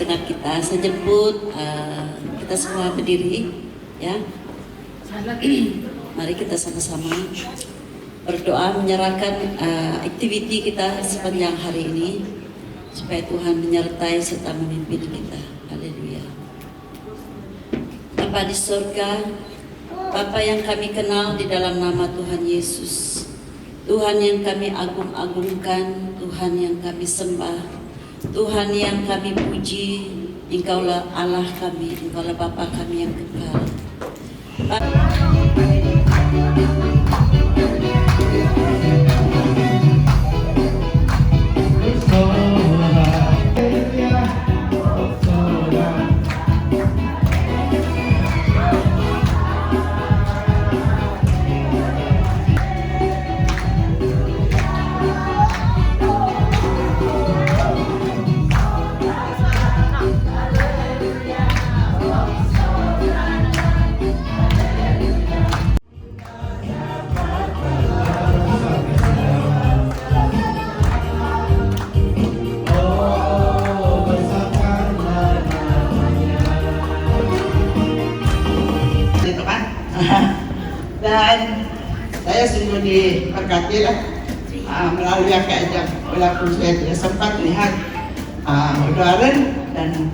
segenap kita. Saya jemput kita semua berdiri, ya. Mari kita sama-sama berdoa menyerahkan aktiviti kita sepanjang hari ini supaya Tuhan menyertai serta memimpin kita. Haleluya. Bapa di surga, Bapa yang kami kenal di dalam nama Tuhan Yesus, Tuhan yang kami agung-agungkan, Tuhan yang kami sembah, Tuhan yang kami puji, Engkaulah Allah kami, Engkaulah Bapa kami yang kekal. Dan saya sungguh diberkati lah melalui ajang, walaupun saya tidak sempat lihat udara dan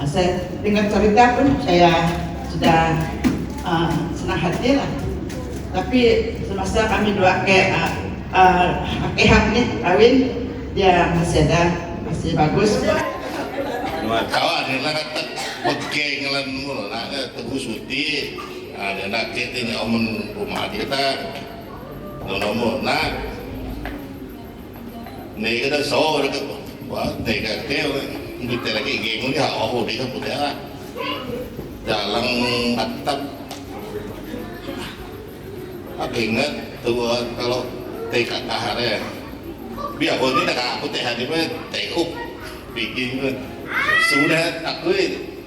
saya dengar cerita pun saya sudah senang hati lah. Tapi semasa kami dua akeham ni kawin, dia masih ada, masih bagus. Kawan ni lah kata pegeng lah mula nak teguh suti. Ada nak kita ni omen rumah kita, nomor nak ni kita so dekat, wah ni kita kita lagi geng ni oh dia kan putih dalam atap. Aku ingat tu kalau tekat kahar ya, biar pun ni nak putih hari ni tekuk bikin sudah aku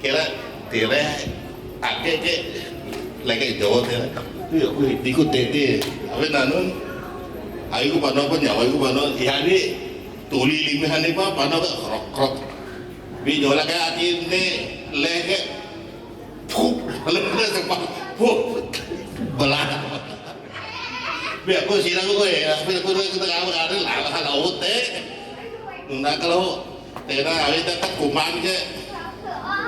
kira agak lagi jauh dia, aku ikut tete, apa nanun, aku pernah pun nyawa aku pernah, ihani tuli lima hari apa pernah krok, bijol lagi hati ni lagi, pup, lepas sempat pup, belah, biar aku silang aku ya, biar aku kita kawan ada lah laut teh, nak kalau tena awet tak kuman je,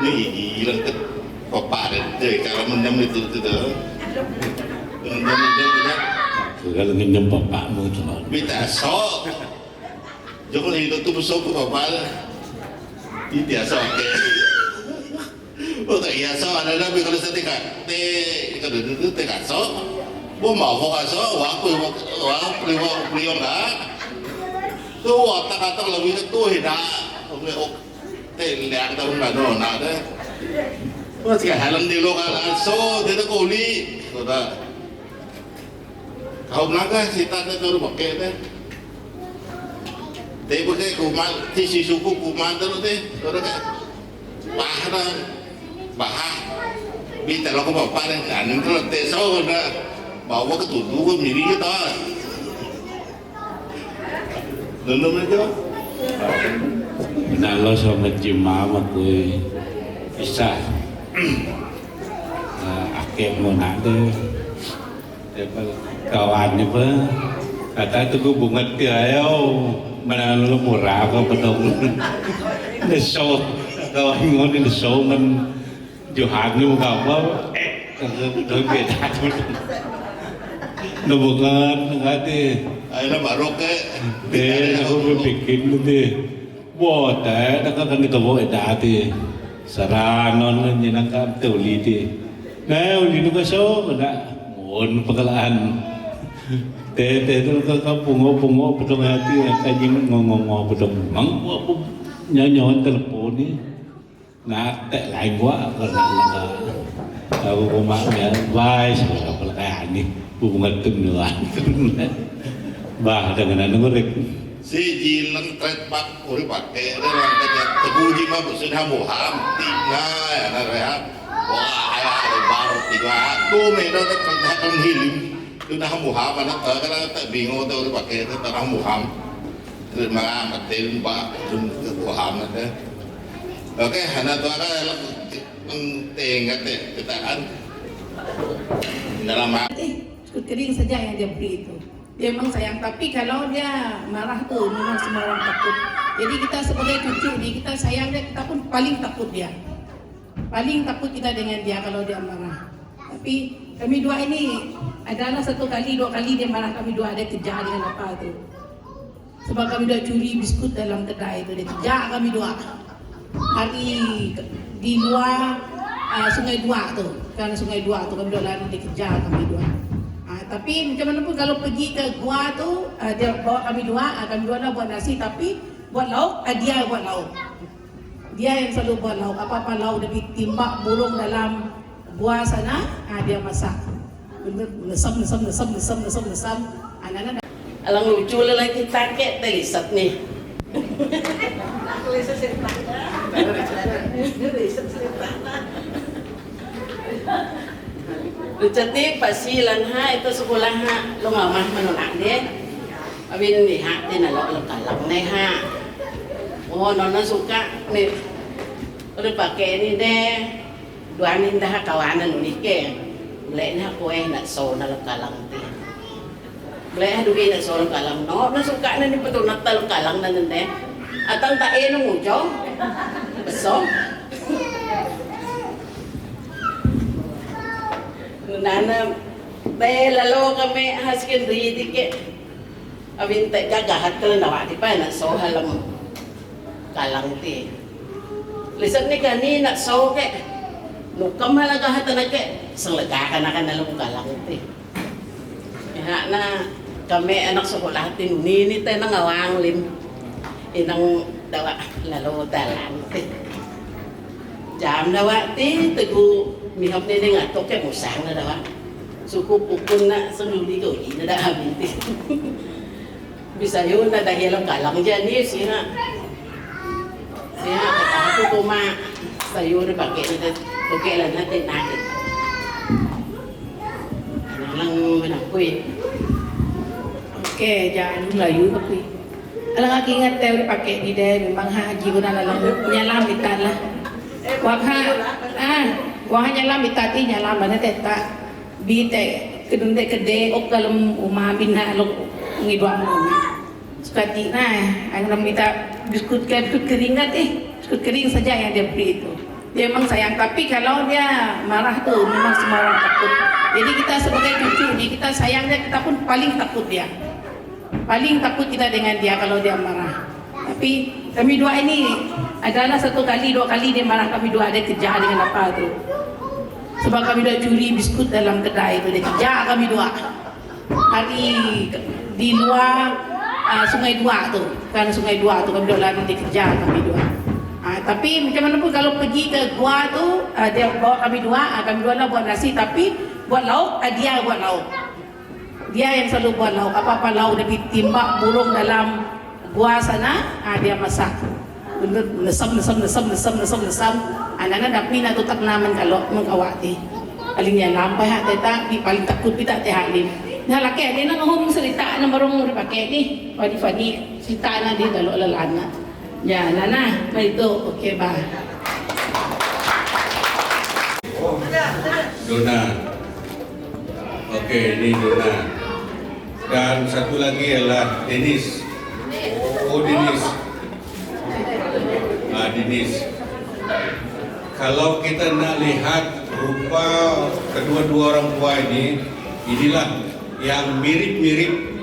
ni hilang tu. Papa ada kalau menyam itu kalau menyam papa mu cuma kita sok jangan hidup tu besok papa ini dia sok oh tak iya sok ada tapi kalau saya kalau itu tidak sok mau mau sok waktu beliau dah tu kata lebih tu hidup lihat tahun lalu ada wah sih halang di lokal so dia tu kuli, sudah. Kau naga si tante tu pakai deh. Tapi pakai kuman, si suku kuman tu deh, sudah kan. Bahar, bita lo kau bawa deh, anu tu teh so sudah. Bawa ke tudu ke miri kita. Lalu mereka. Nalo sama jemaah aku bisa. Akhir mau nade, kawan ni pun kata tu gue bunga tiayo, mana lu murah kau betul, nesau kawan ngoni nesau man Johan ni muka apa, tu beda tu, nubukan ngati, Ayolah baru ke, aku berpikir tu, wah dah, nak kan kita bawa dah saranon nyenangkan tuli ti. Nah, uli nu kaso na mon pagalaan. Tete tu ka pungo petong hati kanyang ngomong petong mang nyanyon telepon ni. Na te lain gua karena aku kumaknya wise pagalaan ni hubungan tunuan. Bah dengan anu rek si jilang treatment uri pakai dalam kerja teguh jima bersudah muham tiga ya nak wah ayah baru tiga tu mereka tu kerja hilim tu dah muham anak kerana tak bingung tu uri pakai tu tanah muham terima matin pak tu muham ada Oke, anak tua kan penting kata ketaan dalam Skut kering saja yang dia beri itu. Dia memang sayang, tapi kalau dia marah tuh memang semua orang takut. Jadi kita sebagai cucu ni, kita sayang dia, kita pun paling takut dia. Paling takut kita dengan dia kalau dia marah. Tapi kami dua ini adalah 1 kali, 2 kali dia marah, kami dua ada kejar dengan apa tu. Sebab kami dua curi biskut dalam kedai itu, dia kejar kami dua. Hari di luar Sungai Dua tu, kan Sungai Dua tu kami dua lari, dia kejar kami dua. Tapi macam mana pun kalau pergi ke gua tu, dia bawa kami dua dah buat nasi, tapi buat lauk, dia buat lauk. Dia yang selalu buat lauk, apa-apa lauk dia timbak burung dalam gua sana, dia masak. Lesam. Anak-anak Alang lucu lah lagi takut telisat nih. Lucatik pasilan ha itu sekolah ha lo ngamah menolak dia. Abin ni ha dia nak lo kalang nih ha. Oh nona suka nih. Udah pakai ini deh. Dua ni dah kawanan ni ke. Lain ha kue nak so nak kalang dia. Boleh dugi nak so kalang no. Na suka na ni betul nak tal kalang na nende. Atang tae no mujo. Beso. Nana lalo kami haskin ridi ke abin tak gagahat kalau nawak di pa nak so halang kalang ti lisan ni kani nak so ke nukam halagahat na ke selagakan akan dalam kalang ti ya na kami anak sekolah ti nini tayo nang awang lim inang dawa lalo dalang ti jam dawa ti tegu mihap ni nga to kay musang na daw. Suko pukun na sa luli ko ina da amin ti. Bisa yun na dahil ang kalang dyan ni siya. Siya ako kuma sa yun na bakit na kailan natin natin. Ano lang manakoy. okey, jangan layu tapi. Alang aku ingat tayo dipakai di dia memang haji guna dalam nyalam ikan lah. Wah nyalam itati nyalam mana teta bite kedung te kede ok dalam umah bina lo ngidwa mo. Sukati na ang namita biskut keringat biskut kering saja yang dia beri itu. Dia memang sayang, tapi kalau dia marah tuh memang semua orang takut. Jadi kita sebagai cucu ni, kita sayang dia, kita pun paling takut dia. Paling takut kita dengan dia kalau dia marah. Tapi kami dua ini adalah 1 kali, 2 kali dia marah, kami dua ada kejar dengan apa tu. Sebab kami dua curi biskut dalam kedai itu, dia kejar kami dua. Hari di luar Sungai Dua tu, kan Sungai Dua tu kami dua lari, dia kejar kami dua. Tapi macam mana pun kalau pergi ke gua tu, dia bawa kami dua lah buat nasi, tapi buat lauk, dia buat lauk. Dia yang selalu buat lauk, apa-apa lauk dia timbak burung dalam gua sana, dia masak. Lesam. Anak-anak dah pina tu tak naman kalau mengawati. Palingnya lampai hak teta, paling takut pita teh halim. Nah laki dia nak ngomong cerita na marunong dipakai ni. Fadi cerita na dia kalau lalana. Ya, Nana, itu okey bah. Dona. Okey, ini Dona. Dan satu lagi adalah Dennis. Oh, Dennis. Dennis. Kalau kita nak lihat rupa kedua-dua orang tua ini, inilah yang mirip-mirip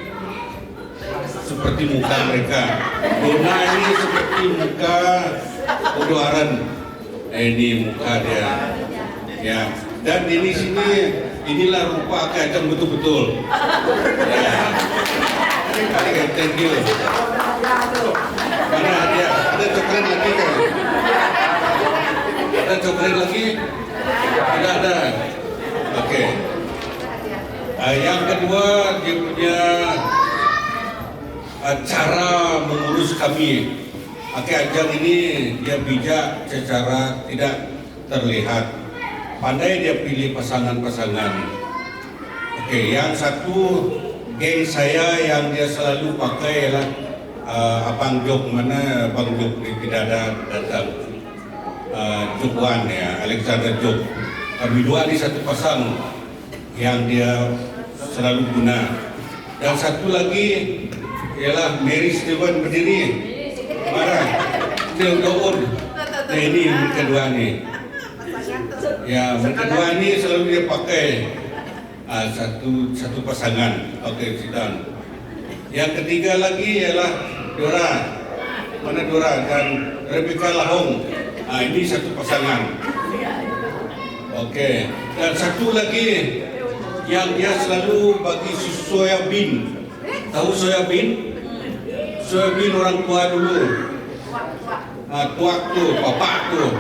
seperti muka mereka. Dona ini seperti muka Odoaran. Ini muka dia. Ya. Dan ini sini inilah rupa Kajang betul-betul. Ya. Okay, thank you. Mana dia? Ada coklat lagi kan? Ada coklat lagi? Tidak ada. Oke. Yang kedua dia punya cara mengurus kami. Kajang ini dia bijak secara tidak terlihat. Pandai dia pilih pasangan-pasangan. Oke, yang satu geng saya yang dia selalu pakai ialah Abang Jok, mana Abang Jok tidak ada datang. Jokuan ya, Alexander Jok. Kami dua di satu pasang yang dia selalu guna. Dan satu lagi ialah Mary Steven berdiri. Marah. Dia daun. Nah ini mereka dua ni. Ya, mereka dua ni selalu dia pakai satu pasangan pakai sedan. Yang ketiga lagi ialah Dora. Mana Dora dan Rebecca Lahong. Ini satu pasangan. Okey. Dan satu lagi yang dia selalu bagi susu soya bean. Tahu soya bean? Soya bean orang tua dulu. Tuak tu, bapak tu.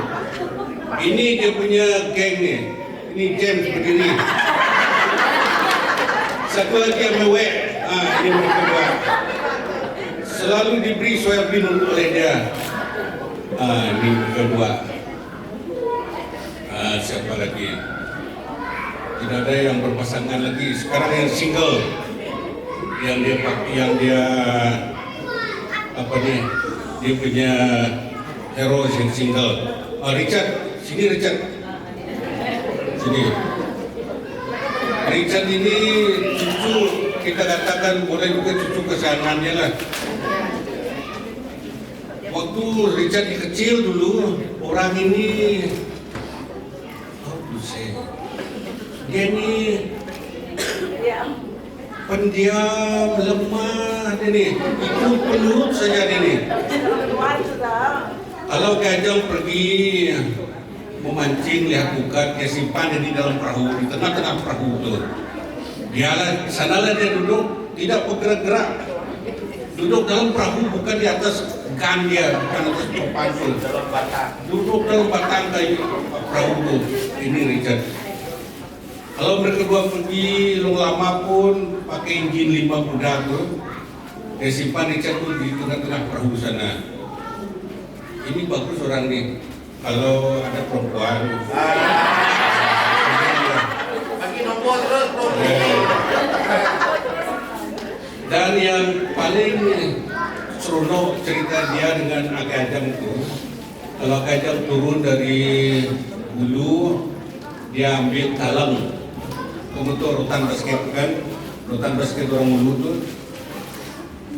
Ini dia punya geng ni. Ini James berdiri. Satu lagi yang mewek. Ini mereka dua. Selalu diberi soya bean oleh dia. Ini mereka dua. Siapa lagi? Tidak ada yang berpasangan lagi. Sekarang yang single, yang dia apa ni? Dia punya hero yang single. Richard, sini Richard. Sini. Richard ini cucu, kita katakan boleh juga cucu kesayangannya lah. Waktu Richard kecil dulu, orang ini dia ni pendiam, lemah dia ni, ikut pelut saja dia ni. Kalau Kajang pergi memancing, lihat bukan, dia simpan dia di dalam perahu, di tengah-tengah perahu tu. Dialah, sanalah dia duduk, tidak bergerak-gerak. Duduk dalam perahu, bukan di atas gan dia, bukan atas papan tu. Duduk dalam batang kayu perahu tu. Ini Richard. Kalau mereka dua pergi lama pun pakai enjin 5 kuda tu, dia simpan Richard tu di tengah-tengah perahu sana. Ini bagus orang ni. Kalau ada perempuan, Bagi nombor terus. dan yang paling seronok cerita dia dengan Aki Ajam itu, kalau Aki Ajam turun dari hulu, dia ambil talang untuk rutan basket kan, rutan basket orang hulu tu,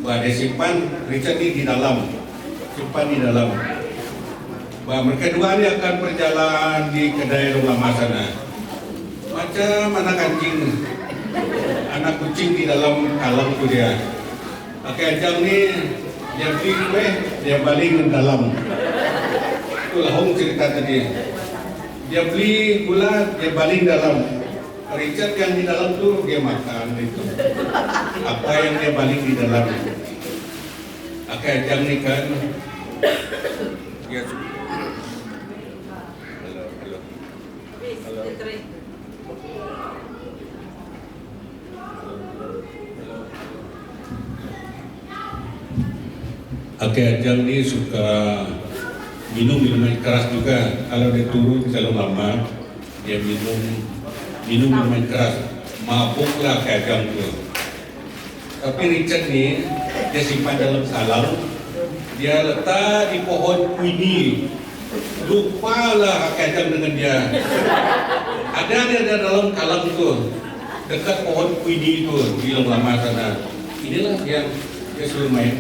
dia simpan Richard ni di dalam, simpan di dalam. Mereka dua ni akan berjalan di kedai lama sana, macam anak anjing, anak kucing di dalam talang tu dia. Aki Ajam ni dia beli kue, dia baling ke dalam. Itu Lahong cerita tadi. Dia beli gula, dia baling dalam. Richard yang di dalam tu dia makan itu. Apa yang dia baling di dalam. Aki Ajam ni kan dia Aki Ajam ni suka minum minuman keras juga. Kalau dia turun kalau lama, dia minum minuman keras. Mabuklah Aki Ajam tu. Tapi Richard ni dia simpan dalam salang. Dia letak di pohon kuini. Lupalah Aki Ajam dengan dia. Ada dalam kalang tu, dekat pohon kuini tu di lama sana. Inilah yang dia selalu main.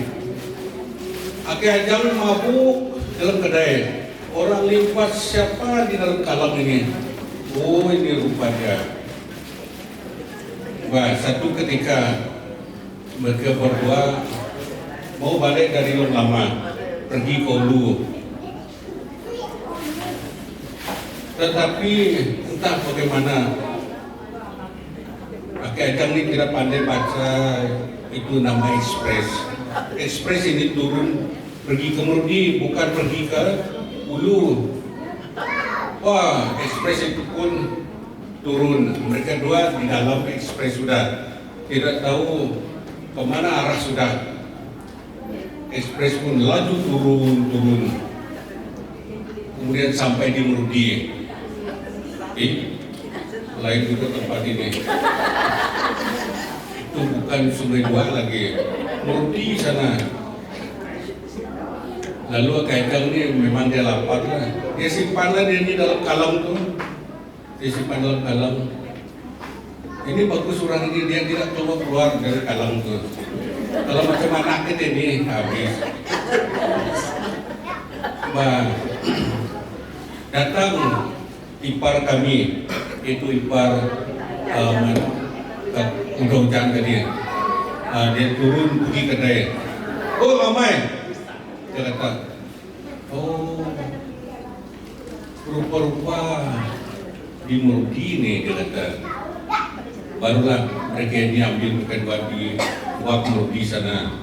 Aki Ajam mabuk dalam kedai. Orang limpas siapa di dalam kalang ini? Oh, ini rupanya. Satu ketika mereka berdua mau balik dari lama, pergi ke Hulu. Tetapi entah bagaimana, Aki Ajam ini tidak pandai baca itu nama ekspres. Ekspres ini turun pergi ke Murdi, bukan pergi ke Hulu. Wah, ekspres itu pun turun. Mereka dua di dalam ekspres sudah tidak tahu kemana arah sudah. Ekspres pun laju turun. Kemudian sampai di Murdi. Lain juga tempat ini. Itu bukan Sungai Dua lagi. Murdi sana. Lalu Kajang ini memang dia lapar lah. Dia simpanlah dia ini dalam kaleng tuh. Dia simpan dalam kaleng. Ini bagus orang ini, dia tidak keluar dari kaleng tuh. Kalau macam anak kita ini habis. Bah, datang ipar kami, itu ipar Udong Chan tadi. Dia turun pergi kedai. Oh Amai, dia kata, oh rupa-rupa di Murdi nih, dia kata. Barulah mereka ini ambil kedua di Wak Murdi sana.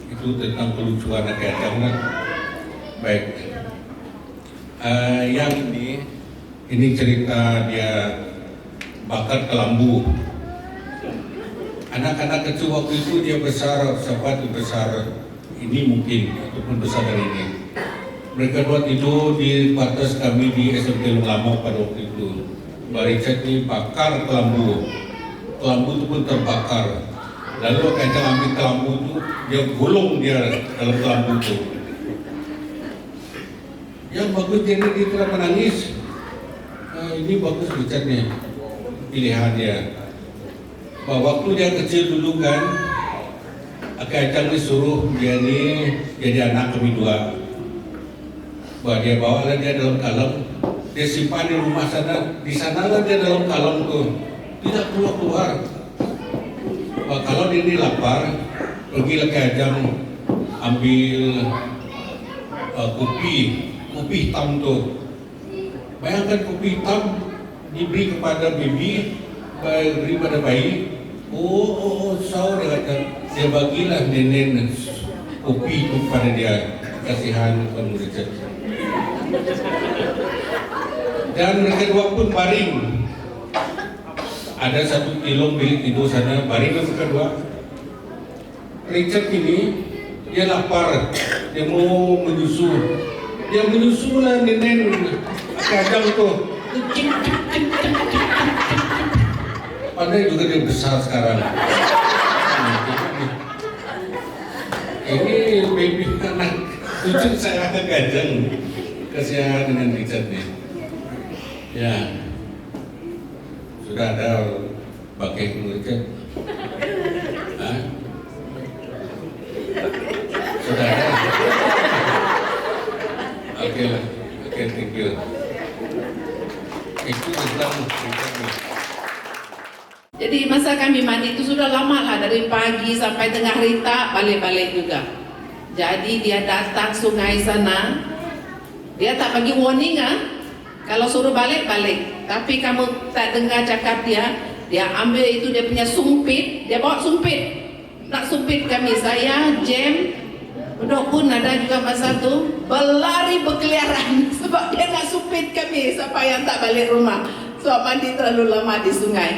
Itu tentang kelucuan Kajang kan. Baik. Yang ini cerita dia bakar kelambu. Anak-anak kecil waktu itu dia besar, sepatu besar ini mungkin ataupun besar dari ini. Mereka buat itu di batas kami di SMP Lama pada waktu itu. Baricat ini bakar kelambu. Kelambu itu pun terbakar. Lalu Kajang ambil kelambu itu, dia gulung dia dalam kelambu itu. Yang bagus dia telah menangis. Ini bagus bicaranya, pilihan dia. Waktu dia kecil dulu kan, Kajang disuruh dia ini jadi anak kami dua. Dia bawa dia dalam kaleng, dia simpan di rumah sana. Di sanalah dia dalam kaleng tuh, tidak keluar. Kalau dia ini lapar, pergilah Kajang ambil kopi hitam tuh. Bayangkan kopi hitam diberi kepada baby, beri pada bayi. Sahur dia kata, dia bagilah nenek kopi itu pada dia, kasihan Tuan Richard. Dan mereka dua pun baring. Ada satu kilo bilik tidur sana, baring mereka dua. Richard ini dia lapar, dia mau menyusu. Dia menyusulah nenek Kajang tuh. Padahal juga dia besar sekarang. Ini baby anak cucu saya Kajang. Kasihan dengan Richard nih. Ya, sudah ada pakai Richard. Sudah ada. Oke, thank you. Itu tentang Jadi masa kami mandi itu sudah lama lah, dari pagi sampai tengah hari tak balik-balik juga. Jadi dia datang sungai sana, dia tak bagi warning kalau suruh balik-balik. Tapi kamu tak dengar cakap dia ambil itu dia punya sumpit, dia bawa sumpit. Nak sumpit kami, saya jam. Udah pun ada juga masa tu berlari berkeliaran sebab dia nak sumpit kami sampai yang tak balik rumah. Sebab mandi terlalu lama di sungai.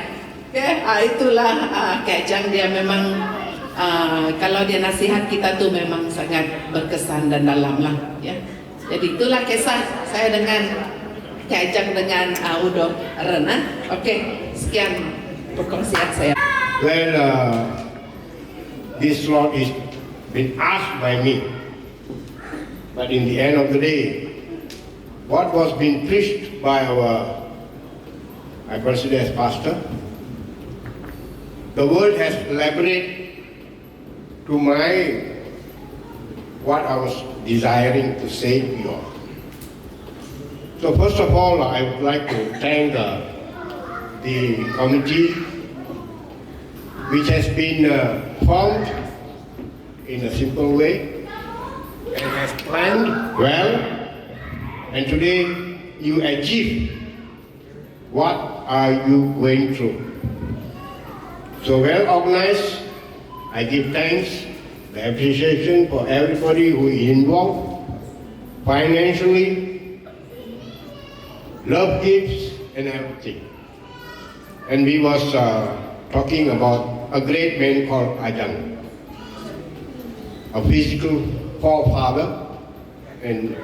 Okay? Itulah Kajang dia memang kalau dia nasihat kita tu memang sangat berkesan dan dalam lah. Ya. Jadi itulah kisah saya dengan Kajang dengan Udong Ren. Okey, sekian perkongsian saya. Well, this lot is been asked by me, but in the end of the day, what was being preached by I consider as pastor, the word has elaborated to what I was desiring to say to you all. So first of all, I would like to thank the committee which has been formed in a simple way and has planned well, and today you achieve what are you going through. So well organized, I give thanks, the appreciation for everybody who is involved, financially, love gifts and everything. And we was talking about a great man called Ajahn, a physical forefather, and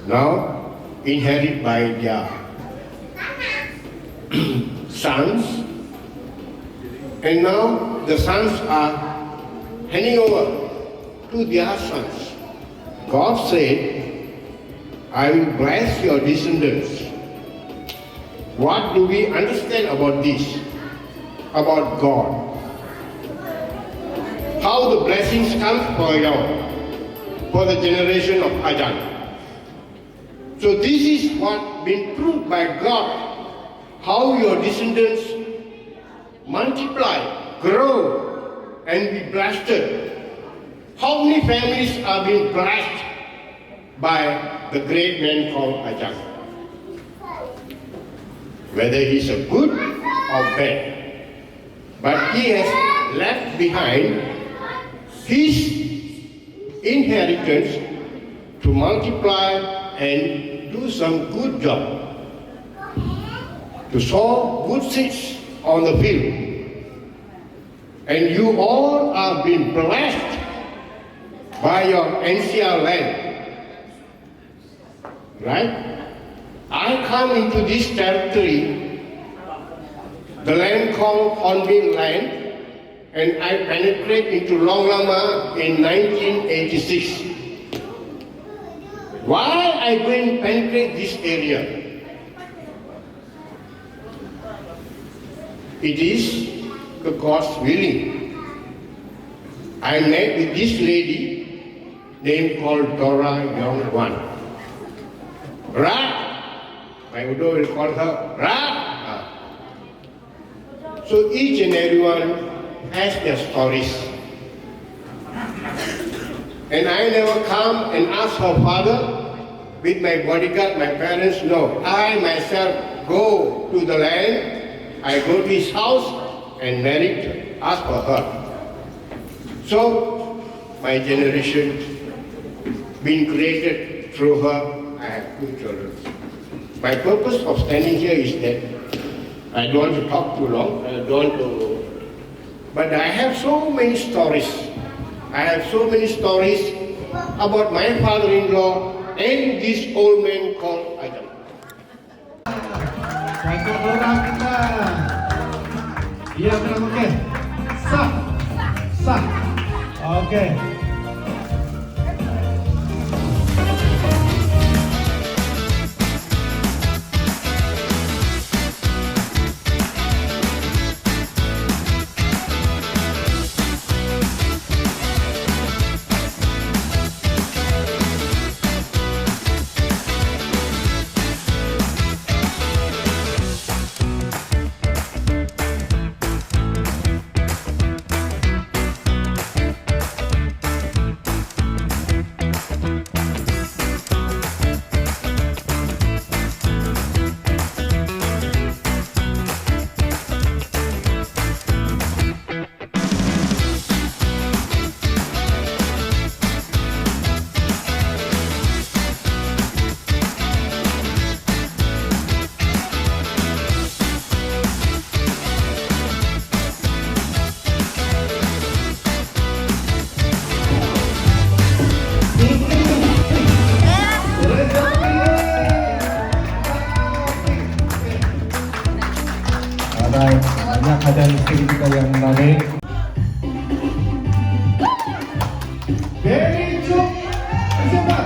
now inherited by their sons, and now the sons are handing over to their sons. God said, I will bless your descendants. What do we understand about this? About God? How the blessings come for you, for the generation of Ajahn. So this is what been proved by God, how your descendants multiply, grow, and be blessed. How many families are being blessed by the great man called Ajahn? Whether he's a good or bad, but he has left behind his inheritance to multiply and do some good job, to sow good seeds on the field. And you all are being blessed by your NCR land. Right? I come into this territory, the land called Onbin land, and I penetrate into Long Lama in 1986. Why I go and penetrate this area? It is God's willing. I met with this lady named called Dora Young Wan. Ra, my Udo will call her Ra. So each and everyone has their stories. And I never come and ask her father with my bodyguard, my parents. No, I myself go to the land, I go to his house and marry, ask for her. So my generation being created through her, I have 2 children. My purpose of standing here is that I don't want to talk too long, but I have so many stories. I have so many stories about my father-in-law and this old man called Ajahn. Satu orang kita. Iya benar, oke. Sah. Sah. Oke. Banyak ada istri kita yang menarik. Very good. Siapa?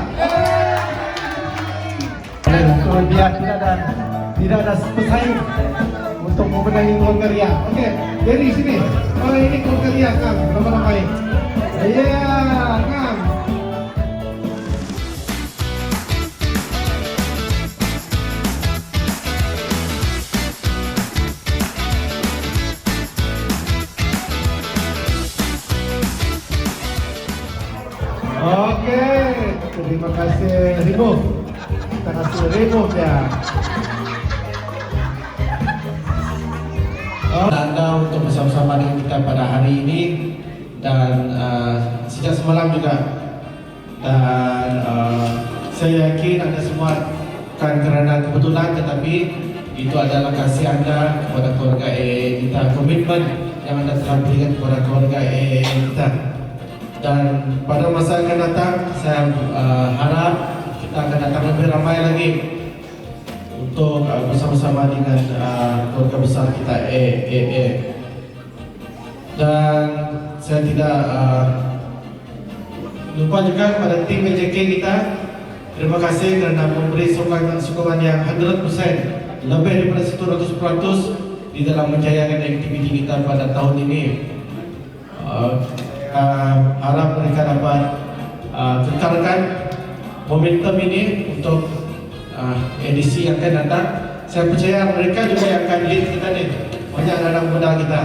Luar biasa dan tidak ada pesaing untuk memenangi Kongeria. Oke, dari sini. Oh ini Kongeria Kang, nama-nama baik. Iya, Kang. Oke, terima kasih Rimo. Kita kasih Rimo ya. Anda untuk bersama-sama dengan kita pada hari ini dan sejak semalam juga. Dan saya yakin Anda semua bukan karena kebetulan, tetapi itu adalah kasih Anda kepada keluarga kita, komitmen yang Anda telah berikan kepada keluarga kita. Dan pada masa akan datang, saya harap kita akan datang lebih ramai lagi untuk bersama-sama dengan keluarga besar kita Dan saya tidak lupa juga kepada tim BJK kita. Terima kasih kerana memberi sokongan yang 100%, lebih daripada 100% di dalam menjayakan aktiviti kita pada tahun ini. Harap mereka dapat kekalkan momentum ini untuk edisi yang akan datang. Saya percaya mereka juga yang akan lead kita ni. Banyak anak muda kita.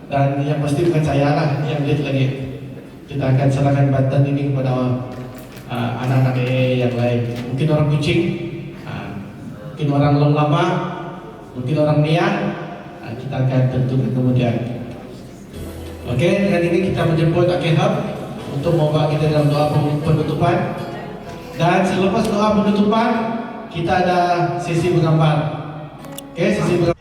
Dan yang pasti bukan saya lah yang lead lagi. Kita akan serahkan bantuan ini kepada anak-anak yang lain. Mungkin orang Kuching, mungkin orang Long Lama, mungkin orang Nian. Kita akan tentukan kemudian. Okey, dengan ini kita menjemput Akehab untuk membawa kita dalam doa penutupan. Dan selepas doa penutupan, kita ada sesi bergambar. Okey, sesi bergambar.